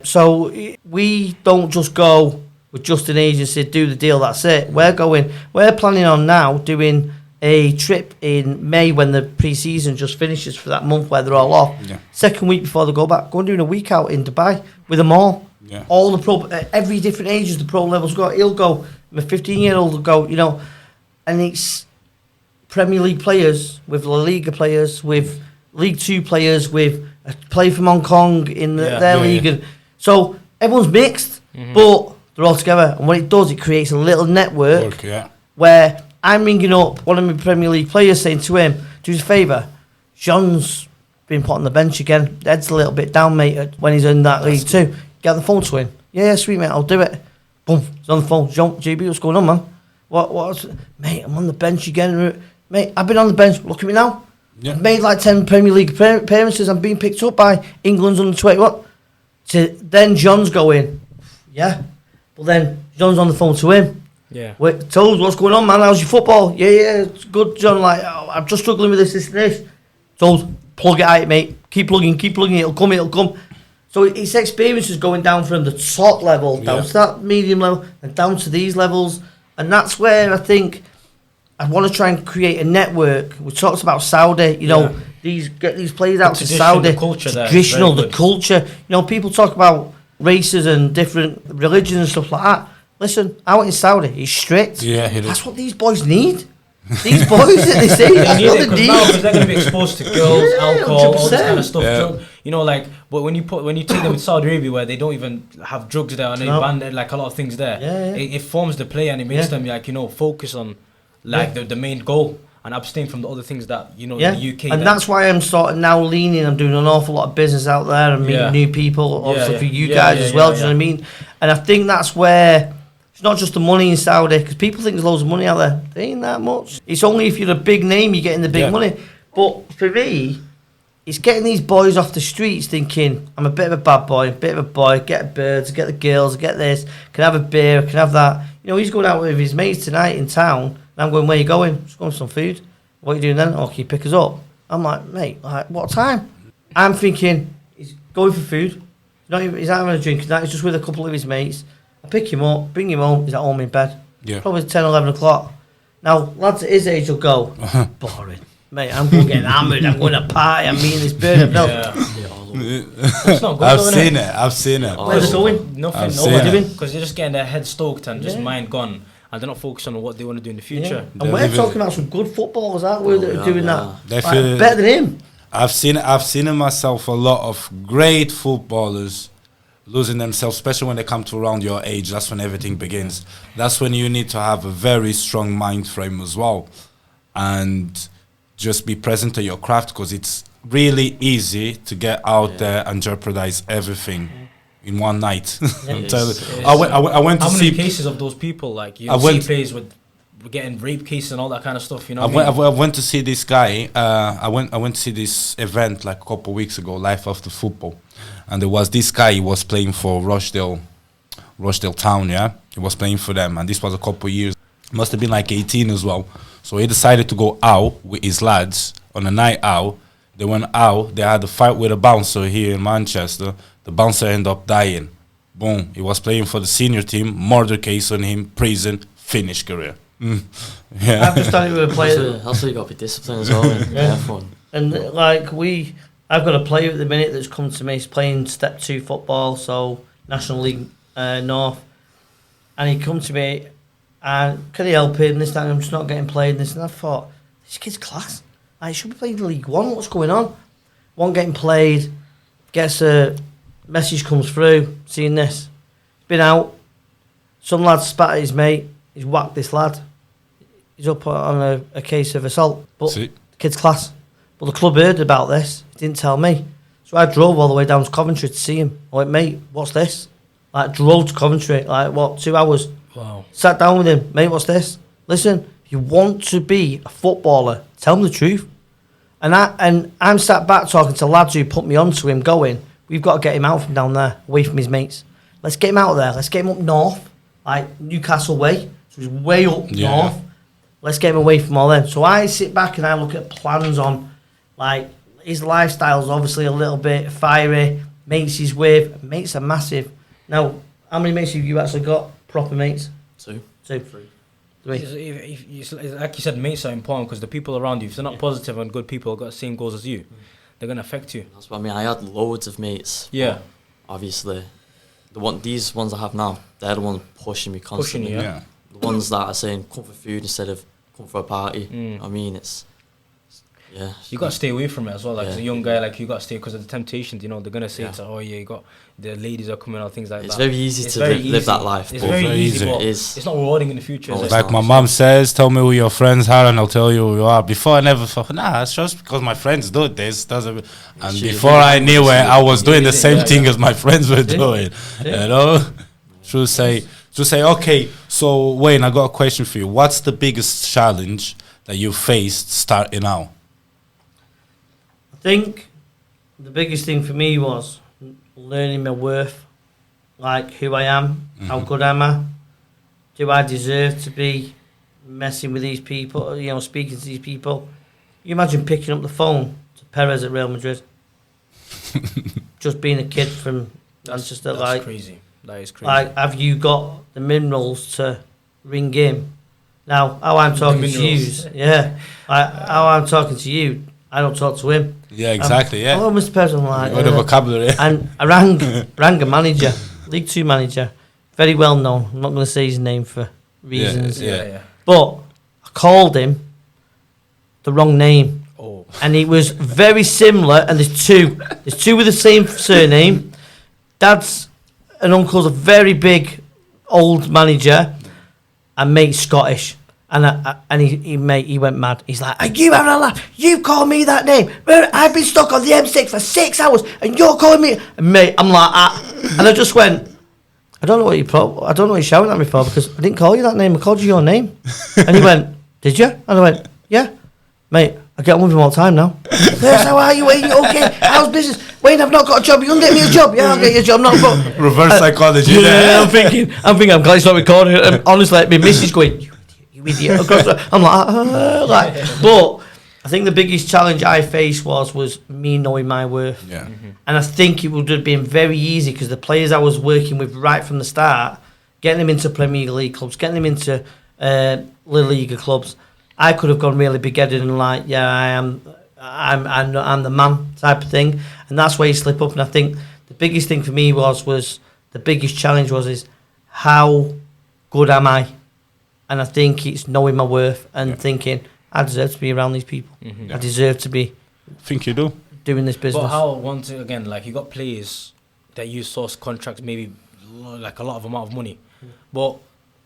So we don't just go with just an agency, do the deal, that's it. We're planning on now doing a trip in May when the pre-season just finishes for that month where they're all off. Yeah. Second week before they go back, going doing a week out in Dubai with them all. Yeah. All the pro, every different ages the pro levels go. He'll go, my 15-year-old will go, and it's Premier League players with La Liga players, with League 2 players, with a player from Hong Kong in their league. And so everyone's mixed, but they're all together. And what it does, it creates a little network where I'm ringing up one of my Premier League players saying to him, do us a favour, Jean's been put on the bench again. Ed's a little bit down, mate, when he's in that league too. Get on the phone to him. Yeah, sweet, mate, I'll do it. Boom, he's on the phone. JB, what's going on, man? What's... Mate, I'm on the bench again. Mate, I've been on the bench. Look at me now. Yeah. I've made like 10 Premier League appearances. I'm being picked up by England's under 21. So then John's going, yeah. But then John's on the phone to him. Yeah. Wait, Told, what's going on, man? How's your football? Yeah, it's good, John. Like, I'm just struggling with this, and this. Told, plug it out, mate. Keep plugging. It'll come. So his experience is going down from the top level, down to that medium level, and down to these levels. And that's where I think I want to try and create a network. We talked about Saudi, get these players out to Saudi. The culture there. Traditional, the culture. People talk about races and different religions and stuff like that. Listen, out in Saudi, he's strict. Yeah, that's what these boys need. These boys at this age, that's what they need. Because they're going to be exposed to girls, alcohol, 100%. All this kind of stuff. Yeah. But when you take them to Saudi Arabia, where they don't even have drugs there and they ban like a lot of things there, it forms the play and it makes them focus on the main goal and abstain from the other things that in the UK. And that's why I'm sort of now leaning. I'm doing an awful lot of business out there and meeting new people, obviously for you guys as well. Do you know what I mean? And I think that's where. It's not just the money in Saudi, because people think there's loads of money out there. There ain't that much. It's only if you're a big name you're getting the big money. But for me, it's getting these boys off the streets thinking, I'm a bit of a bad boy, get birds, get the girls, get this, can have a beer, can have that. He's going out with his mates tonight in town, and I'm going, where you going? Just going for some food. What are you doing then? Oh, can you pick us up? I'm like, mate, what time? I'm thinking, he's going for food. He's not having a drink tonight, he's just with a couple of his mates. I pick him up, bring him home, he's at home in bed. Yeah. Probably 10, 11 o'clock. Now, lads at his age will go, boring. Mate, I'm going to get hammered, I'm going to party, I'm meeting this bird. No. It's not good. I've seen it. Where's it going? Nothing. Because they're just getting their head stoked and just mind gone. And they're not focused on what they want to do in the future. Yeah. And we're talking about some good footballers, aren't we, that are doing that? Better than him. I've seen in myself a lot of great footballers losing themselves, especially when they come to around your age. That's when everything begins. That's when you need to have a very strong mind frame as well, and just be present to your craft, because it's really easy to get out there and jeopardize everything in one night. I went to see... How many cases of those people, like, you see players with getting rape cases and all that kind of stuff, I went to see this guy, I went to see this event like a couple of weeks ago, Life After Football. And there was this guy, he was playing for Rochdale Town, He was playing for them, and this was a couple of years. Must have been like 18 as well. So he decided to go out with his lads on a night out. They went out, they had a fight with a bouncer here in Manchester. The bouncer ended up dying. Boom, he was playing for the senior team, murder case on him, prison, finished career. Yeah. I've just done it with a player. Also, you got to be disciplined as well. And I've got a player at the minute that's come to me. He's playing Step 2 football, so National League North. And he come to me, and can he help him? This time I'm just not getting played. And this, and I thought, this kid's class. He should be playing League 1. What's going on? One getting played, gets a message comes through, seeing this. Been out. Some lad spat at his mate. He's whacked this lad. He's up on a case of assault. But the kid's class. But the club heard about this. He didn't tell me. So I drove all the way down to Coventry to see him. I went, mate, what's this? Drove to Coventry, 2 hours. Wow. Sat down with him, mate, what's this? Listen, if you want to be a footballer, tell him the truth. And I'm sat back talking to lads who put me onto him, going, we've got to get him out from down there, away from his mates. Let's get him out of there. Let's get him up north, Newcastle way. So he's way up north. Let's get him away from all them. So I sit back and I look at plans on, his lifestyle's obviously a little bit fiery. Mates he's with. Mates are massive. Now, how many mates have you actually got? Proper mates? 2. 2. 3. Like you said, mates are important, because the people around you, if they're not positive and good people, got the same goals as you, they're going to affect you. That's what I mean. I had loads of mates. Yeah. Obviously, these ones I have now, they're the ones pushing me constantly. Pushing you, yeah. The ones that are saying, come for food instead of come for a party. I mean, it's... Yeah, you got to stay away from it as well. As a young guy, you got to stay, because of the temptations. They're gonna say, you got the ladies are coming out, things like that. It's very easy to live that life. It's very easy. But it's not rewarding in the future. Like my mum says, tell me who your friends are, and I'll tell you who you are. Before I never thought, it's just because my friends do this. And before I knew it, I was doing the same thing as my friends were doing. Should say, okay, so Wayne, I got a question for you. What's the biggest challenge that you faced starting out? I think the biggest thing for me was learning my worth, like who I am, how good am I, do I deserve to be messing with these people, speaking to these people. You imagine picking up the phone to Perez at Real Madrid, just being a kid from Manchester. That's crazy. That is crazy. Like, have you got the minerals to ring him? Now, how I'm talking to you, how I'm talking to you, I don't talk to him. Yeah, exactly. Hello, Mr. Perez. I'm like, what a vocabulary. And I rang a manager, League Two manager, very well known. I'm not going to say his name for reasons. Yeah. But I called him the wrong name. Oh. And it was very similar. And there's two with the same surname. Dad's and uncle's a very big old manager, and mate's Scottish. And he went mad. He's like, "Are you having a laugh? You call me that name? I've been stuck on the M6 for 6 hours, and you're calling me." And mate, I'm like, and I just went, I don't know what you're shouting at me for, because I didn't call you that name. I called you your name. And he went, "Did you?" And I went, "Yeah, mate. I get on with him all the time now." "Yes, how are you, Wayne? Okay, how's business? Wayne, I've not got a job. You can get me a job." "Yeah, I'll get you a job." Reverse psychology. Yeah, I'm thinking I'm glad it's not recording. And honestly, my missus going, "You idiot." I'm like, but I think the biggest challenge I faced was me knowing my worth. Yeah. And I think it would have been very easy, because the players I was working with right from the start, getting them into Premier League clubs, getting them into La Liga clubs, I could have gone really big-headed and like, yeah, I'm the man type of thing, and that's where you slip up. And I think the biggest thing for me was the biggest challenge is how good am I? And I think it's knowing my worth and thinking, I deserve to be around these people. Mm-hmm. I deserve to be. I think you do. Doing this business. But how, once again, like, you got players that you source contracts, maybe like a lot of amount of money, but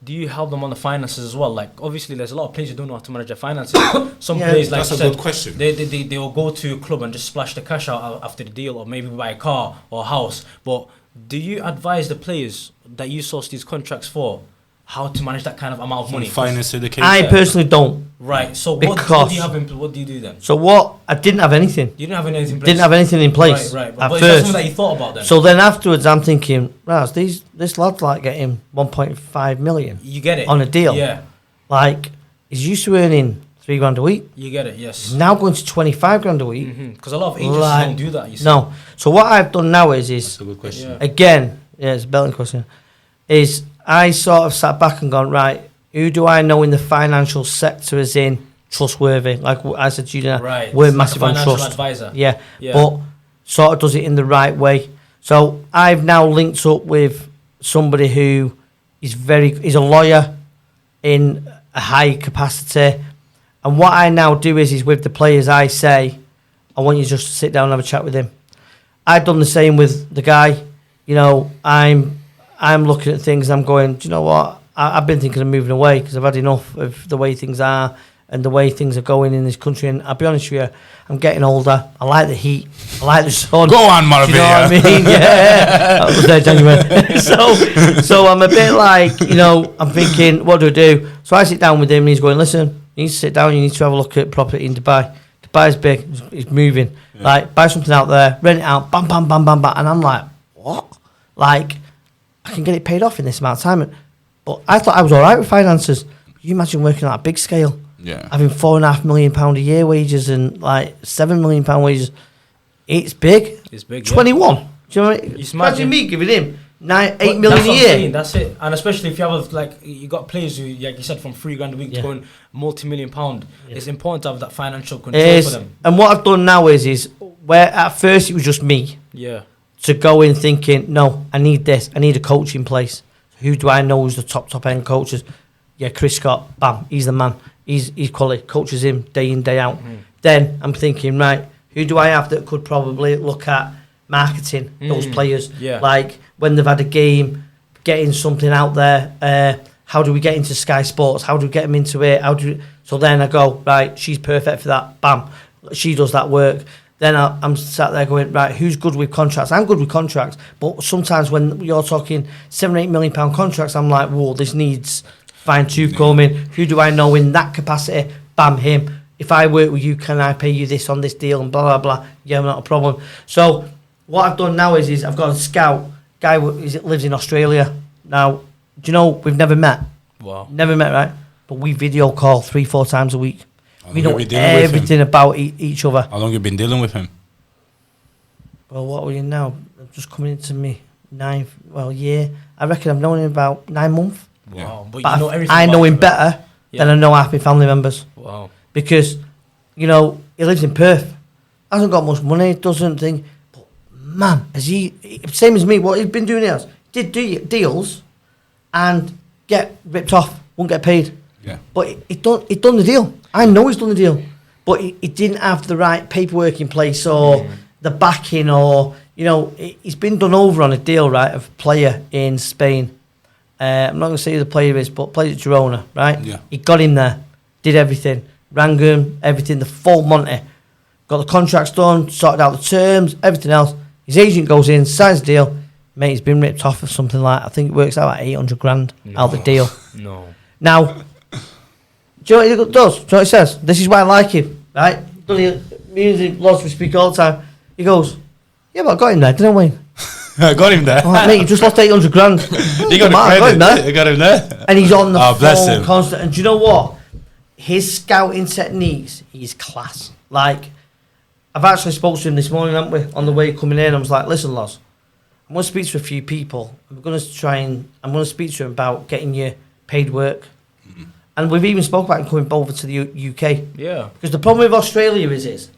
do you help them on the finances as well? Like, obviously, there's a lot of players who don't know how to manage their finances. Some players, like that's a good question. They will go to a club and just splash the cash out after the deal, or maybe buy a car or a house. But do you advise the players that you source these contracts for how to manage that kind of amount of money? Finance education. I personally don't. Right. So what do you do then? So I didn't have anything. You didn't have anything in place? Didn't have anything in place. Right. At But first. is that something that you thought about then? So then afterwards, I'm thinking, Raz, this lad's like getting 1.5 million. You get it. On a deal. Yeah. Like, he's used to earning $3,000 a week. You get it, yes. He's now going to 25 grand a week. Because a lot of agencies don't do that, you see. No. So what I've done now is That's a good question. Yeah. again, it's a belting question, is I sort of sat back and gone, right, who do I know in the financial sector is in trustworthy? Like I said to you, Right. we're It's massive like a on financial trust. advisor. Yeah, Yeah. but sort of does it in the right way. So I've now linked up with somebody who is a lawyer in a high capacity, and what I now do is with the players I say, I want you just to sit down and have a chat with him. I've done the same with the guy. I'm looking at things and I'm going, do you know what? I've been thinking of moving away because I've had enough of the way things are and the way things are going in this country. And I'll be honest with you, I'm getting older. I like the heat. I like the sun. Go on, Marvin. Do you know what I mean? Yeah. That was there, January. so I'm a bit like, I'm thinking, what do I do? So I sit down with him and he's going, listen, you need to sit down. You need to have a look at property in Dubai. Dubai's big. It's moving. Yeah. Like, buy something out there, rent it out, bam, bam, bam, bam, bam. And I'm like, what? Like, I can get it paid off in this amount of time. But I thought I was all right with finances. Can you imagine working on a big scale? Yeah. Having £4.5 million a year wages and like £7 million wages. It's big. It's big. 21. Do you know what I mean? You Imagine me giving him $8 million that's a what I'm year. saying, that's it. And especially if you have you got players who, like you said, from £3,000 a week to going multi-million pound. Yeah. It's important to have that financial control for them. And what I've done now is where at first it was just me. Yeah. To go in thinking, no, I need this. I need a coach in place. Who do I know who's the top end coaches? Yeah, Chris Scott, bam, he's the man. He's quality, coaches him day in, day out. Mm-hmm. Then I'm thinking, right, who do I have that could probably look at marketing those players? Yeah. Like when they've had a game, getting something out there. How do we get into Sky Sports? How do we get them into it? So then I go, right, she's perfect for that. Bam, she does that work. then I'm sat there going, right, who's good with contracts? I'm good with contracts, but sometimes when you're talking £7-8 million contracts, I'm like, whoa, this needs fine-tooth combing. Who do I know in that capacity? Bam, him. If I work with you, can I pay you this on this deal? And blah, blah, blah. Yeah, not a problem. So what I've done now is I've got a scout, guy who lives in Australia. Now, do you know, we've never met. Wow. Never met, right? But we video call 3-4 times a week. We know you been dealing with everything about each other. How long you been dealing with him? Well, what are we in now? Just coming into me year. I reckon I've known him about 9 months. Wow. But But you know everything I about know him him. better than I know half my family members. Wow. Because, you know, he lives in Perth. Hasn't got much money, doesn't think. But, man, same as me, what he's been doing else. Did deals and get ripped off, won't get paid. Yeah. But he done the deal. I know he's done the deal. But he didn't have the right paperwork in place or the backing or, you know, he's been done over on a deal, right, of a player in Spain. I'm not going to say who the player is, but plays at Girona, right? Yeah. He got in there, did everything, rang him, everything, the full Monty. Got the contracts done, sorted out the terms, everything else. His agent goes in, signs the deal. Mate, he's been ripped off of something like, I think it works out like 800 grand out the deal. No. Now, do you know what he does? Do you know what he says? This is why I like him, right? Me and Loz, we speak all the time. He goes, yeah, but I got him there, didn't I, Wayne? I got him there. I'm like, mate, you just lost 800 grand. You got I got him there. You got him there. And he's on the bless phone him. constant. And do you know what? His scouting techniques, he's class. Like, I've actually spoke to him this morning, haven't we? On the way coming in, I was like, listen, Loz, I'm going to speak to a few people. I'm going to speak to him about getting you paid work. Mm-hmm. And we've even spoke about him coming over to the UK. Yeah. Because the problem with Australia is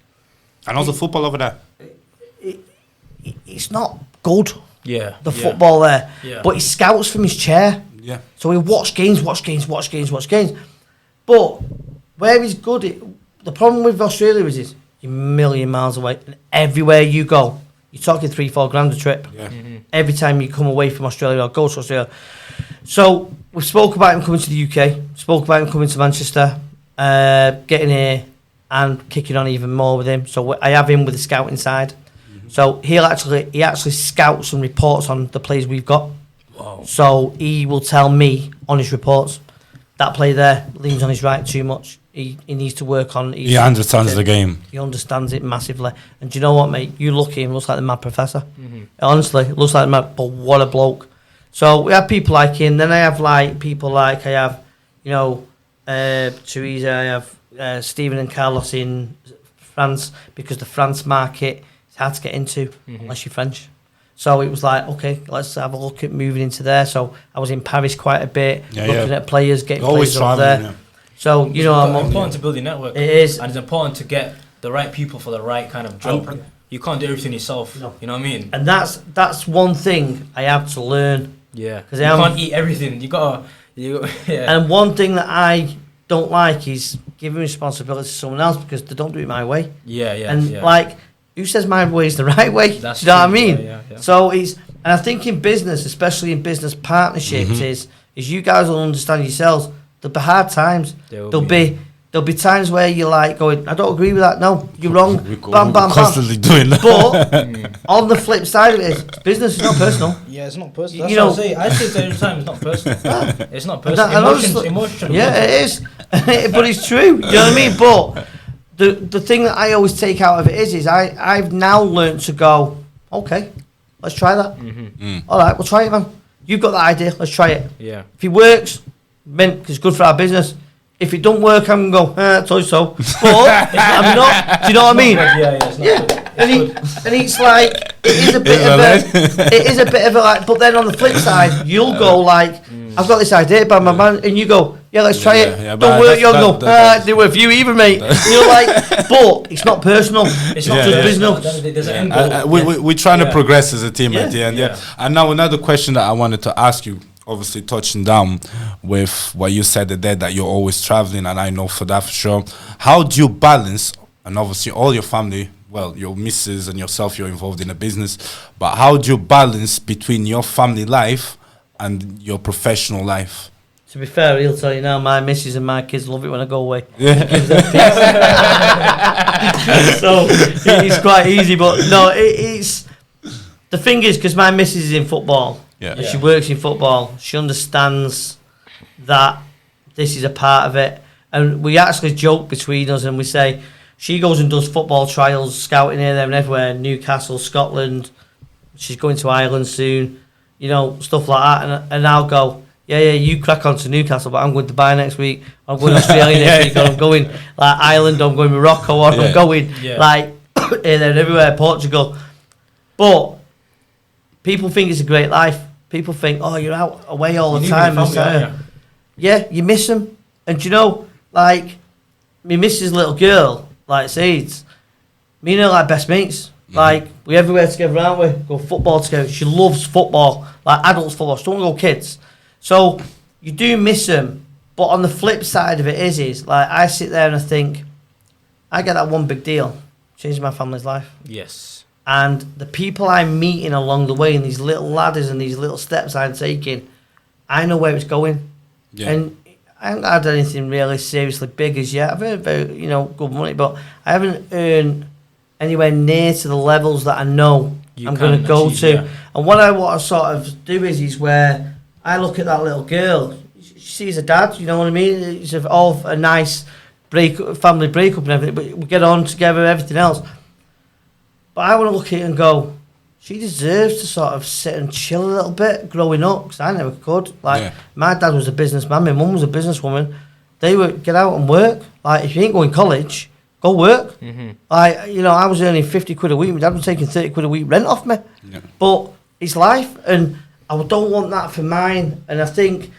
And how's the football over there? it's not good. Yeah. The football there. Yeah. But he scouts from his chair. Yeah. So he watch games. But where he's good, the problem with Australia is you're a million miles away. And everywhere you go, you're talking 3-4 grand a trip. Yeah. Mm-hmm. Every time you come away from Australia or go to Australia. So we spoke about him coming to the UK, spoke about him coming to Manchester, getting here and kicking on even more with him. So I have him with the scouting side. So he actually scouts and reports on the players we've got. Wow. So he will tell me on his reports that player there leans on his right too much. He needs to work on. He understands the game. He understands it massively. And do you know what, mate? You look at him, looks like the mad professor. Mm-hmm. Honestly, looks like the mad. But what a bloke! So we have people like him. Then I have like people like I have, you know, Teresa. I have Stephen and Carlos in France because the France market. It's hard to get into unless you're French. So it was like, okay, let's have a look at moving into there. So I was in Paris quite a bit, looking at players, getting players up there. Yeah. So, you know, It's important to build your network. It is. And it's important to get the right people for the right kind of job. You can't do everything yourself. No. You know what I mean? And that's one thing I have to learn. Yeah. 'Cause you can't eat everything. Yeah. And one thing that I don't like is giving responsibility to someone else because they don't do it my way. Yeah. And like, who says my way is the right way? That's do you know what I true. mean? Yeah. So and I think in business, especially in business partnerships, is you guys will understand yourselves. There'll be hard times. There'll be times where you're like going, I don't agree with that. No, you're wrong. Bam, bam, Constantly bam. doing that. But on the flip side of it is business is not personal. Yeah, it's not personal. You That's know, what I say it every time. It's not personal. It's not personal. And honestly, Emotion. yeah, it is. But it's true. You know what I mean? But the thing that I always take out of it is I've now learned to go, okay, let's try that. All right, we'll try it, man. You've got that idea. Let's try it. Yeah. If it works, mint, 'cause it's good for our business. If it don't work, I'm going to go, I told you so. But I'm not. Do you know what I mean? Yeah. And it's like it is a bit of a like. But then on the flip side, you'll go like, I've got this idea, bam, and you go, yeah, let's try it. Yeah, don't work, you'll go, do with you either, mate. You're like, but it's not personal. It's not just business. There's an end goal. We're trying to progress as a team at the end. Yeah. And now another question that I wanted to ask you. Obviously touching down with what you said there, that you're always traveling, and I know for that for sure. How do you balance, and obviously all your family, well, your missus and yourself, you're involved in a business, but how do you balance between your family life and your professional life? To be fair, he'll tell you now, my missus and my kids love it when I go away. Yeah. So it's quite easy, but no, it's the thing is because my missus is in football. Yeah. And she works in football. She understands that this is a part of it, and we actually joke between us and we say she goes and does football trials, scouting here, there, and everywhere. Newcastle, Scotland. She's going to Ireland soon. You know, stuff like that, and I'll go. Yeah, you crack on to Newcastle, but I'm going to Dubai next week. I'm going to Australia next week. Or I'm going like Ireland. I'm going Morocco. Or I'm going like here, there, and everywhere. Portugal. But people think it's a great life. People think, oh, you're out away all the time. Yeah, you miss them. And you know, like me missus little girl, like Sades, me and her like best mates. Like we everywhere together, aren't we? Go football together. She loves football, like adults football. She don't want to go kids. So you do miss them, but on the flip side of it is like I sit there and I think, I get that one big deal, changed my family's life. Yes. And the people I'm meeting along the way and these little ladders and these little steps I'm taking, I know where it's going. Yeah. And I haven't had anything really seriously big as yet. I've earned very, good money, but I haven't earned anywhere near to the levels that I know I'm going to go to. Yeah. And what I want to sort of do is where I look at that little girl. She sees her dad. You know what I mean? It's all a nice family breakup and everything. But we get on together, everything else. But I want to look at it and go, she deserves to sort of sit and chill a little bit growing up, because I never could. Like my dad was a businessman, my mum was a businesswoman. They would get out and work. Like if you ain't going to college, go work. Like I was earning 50 quid a week. My dad was taking 30 quid a week rent off me. Yeah. But it's life, and I don't want that for mine. And I think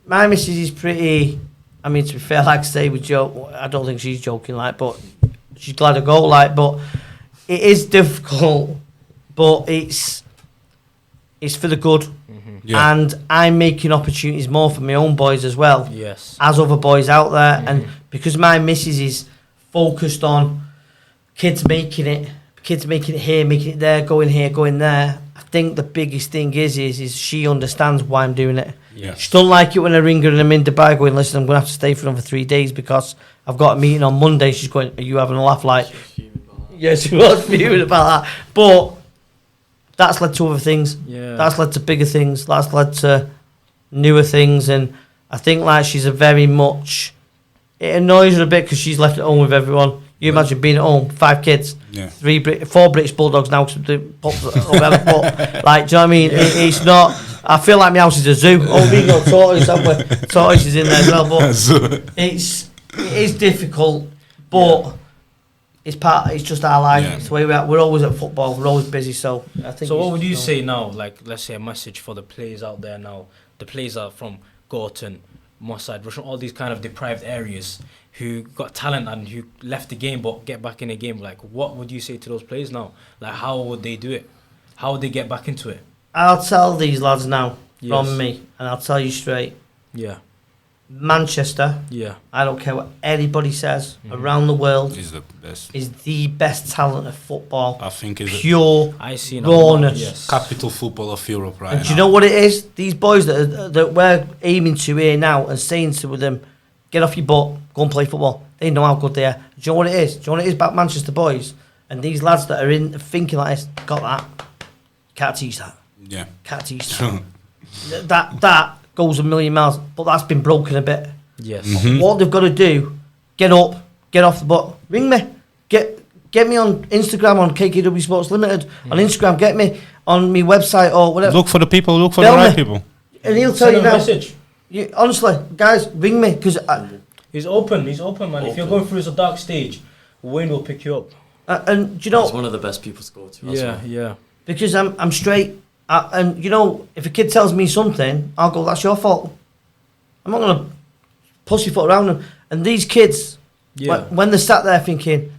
my missus is pretty. I mean, to be fair, like I say, we joke. I don't think she's joking, like, but she's glad to go, like. But it is difficult, but it's for the good. Yeah. And I'm making opportunities more for my own boys as well. Yes. As other boys out there, and because my missus is focused on kids making it here, making it there, going there. I think the biggest thing is she understands why I'm doing it. Yeah. She don't like it when I ring her and I'm in Dubai going, listen, I'm going to have to stay for another 3 days because I've got a meeting on Monday. She's going, are you having a laugh? Like, yeah, she was fuming about that. But that's led to other things. Yeah. That's led to bigger things. That's led to newer things. And I think like she's a very much, it annoys her a bit because she's left at home with everyone. You imagine being at home, 5 kids, 4 British Bulldogs now. Like, do you know what I mean? It's not. I feel like my house is a zoo. Oh, we got tortoise somewhere. Tortoise is in there as well. But it is difficult, but it's just our life. It's the way we are. We're always at football. We're always busy. So I think. So what would you say now? Like, let's say a message for the players out there now. The players are from Gorton, Mossad, Russian, all these kind of deprived areas who got talent and who left the game but get back in the game. Like, what would you say to those players now? Like, how would they do it? How would they get back into it? I'll tell these lads now from me, and I'll tell you straight. Yeah. Manchester. Yeah. I don't care what anybody says around the world. Is the best talent of football. I think it's pure rawness. Yes. Capital football of Europe right and now. Do you know what it is? These boys that we're aiming to here now and saying to them, get off your butt, go and play football. They know how good they are. Do you know what it is? Do you know what it is about Manchester boys? And these lads that are in thinking like this, got that. Can't teach that. Yeah. Can't teach that. That goes a million miles, but that's been broken a bit. Yes. What they've got to do, get up, get off the butt, ring me, get me on Instagram on KKW Sports Limited, on Instagram, get me on my website or whatever. Look for the people, look for the right people. And he'll tell you now. Message. Honestly, guys, ring me because he's open, man. If you're going through a dark stage, Wayne will pick you up. And do you know, he's one of the best people to go to. Yeah. Because I'm straight. And you know, if a kid tells me something, I'll go, that's your fault. I'm not going to pussyfoot around them. And these kids, when they're sat there thinking,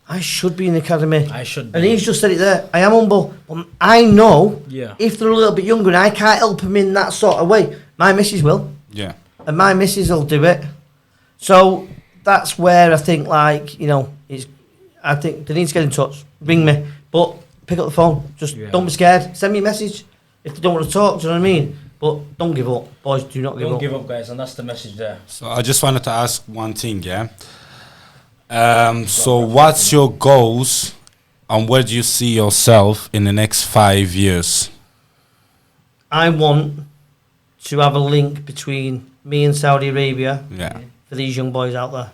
I should be in the academy. I should be. And he's just said it there. I am humble. But I know if they're a little bit younger and I can't help them in that sort of way, my missus will. Yeah. And my missus will do it. So that's where I think, like, I think they need to get in touch. Ring me. But pick up the phone. Just don't be scared. Send me a message if they don't want to talk. Do you know what I mean? But don't give up, boys. Do not give Don't up. give up, guys, and that's the message there. So I just wanted to ask one thing, yeah. So what's your goals, and where do you see yourself in the next 5 years? I want to have a link between me and Saudi Arabia Yeah. for these young boys out there.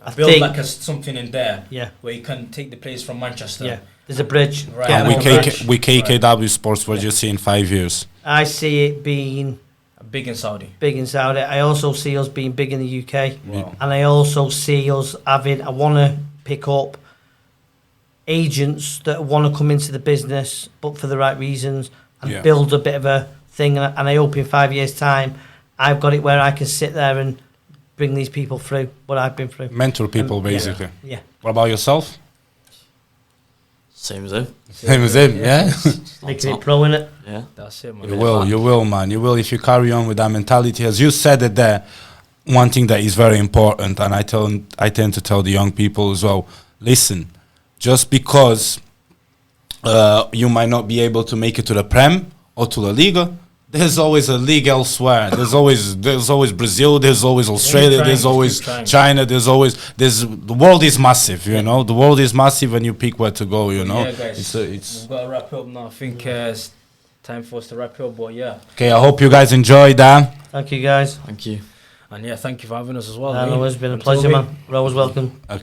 I Build think, like something in there yeah, where you can take the players from Manchester. yeah. There's a bridge. Right. Get And them we on the bridge. KKW Sports, where do you see in 5 years? I see it being Big in Saudi. big in Saudi. I also see us being big in the UK. Wow. And I also see us having, I want to pick up agents that want to come into the business, but for the right reasons, and Yeah. build a bit of a thing. And I hope in 5 years' time, I've got it where I can sit there and bring these people through what I've been through. Mentor people, Yeah. basically. Yeah. What about yourself? Same as him. Same as him, yeah? Making it pro in it. Yeah. That's it, man. You will, man. You will if you carry on with that mentality. As you said it there, one thing that is very important, and I tend to tell the young people as well, listen, just because you might not be able to make it to the Prem or to La Liga, there's always a league elsewhere. There's always Brazil, there's always Australia, there's always China, there's the world is massive, you know. The world is massive and you pick where to go, you know. Yeah, guys. It's We've got to wrap up now. I think it's time for us to wrap up, but yeah. okay, I hope you guys enjoyed that. Thank you, guys. Thank you. And yeah, thank you for having us as well. I know Ian. it's been a And pleasure, Toby. man. We're always welcome. Okay.